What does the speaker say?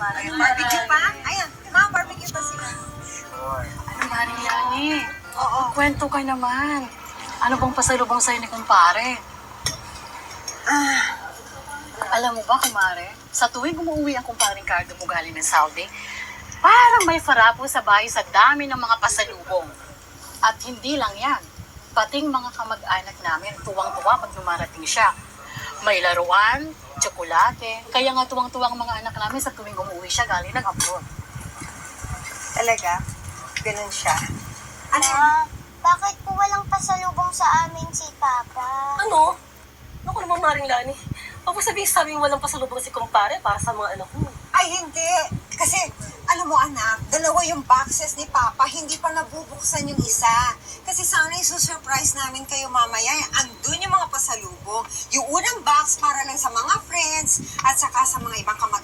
Barbecue pa? Ayan, barbecue pa sila. Sure. Ano, Maring Yani? Oo. Kwento ka naman. Ano bang pasalubong sa'yo ni kumpare? Alam mo ba, kumare, sa tuwing umuwi ang kumparing Cardo mo galing ng Saudi, parang may farapo sa bahay sa dami ng mga pasalubong. At hindi lang yan, pating mga kamag-anak namin tuwang-tuwa pag dumarating siya. May laruan, tsokolate, kaya nga tuwang-tuwa ang mga anak namin sa tuwing umuwi siya galing ng abroad. Talaga? Ganun siya? Ano? Bakit po walang pasalubong sa amin si Papa? Ano? Naku naman, Maring Lani. Huwag mo sabihin walang pasalubong si kumpare para sa mga anak mo. Ay, hindi. Kasi, alam mo anak, dalawa yung boxes ni Papa, hindi pa nabubuksan yung isa. Kasi sana isusurprise namin kayo mamaya. Andun yung mga pasalubong. Yung unang box para lang sa mga friends at saka sa mga ibang kamag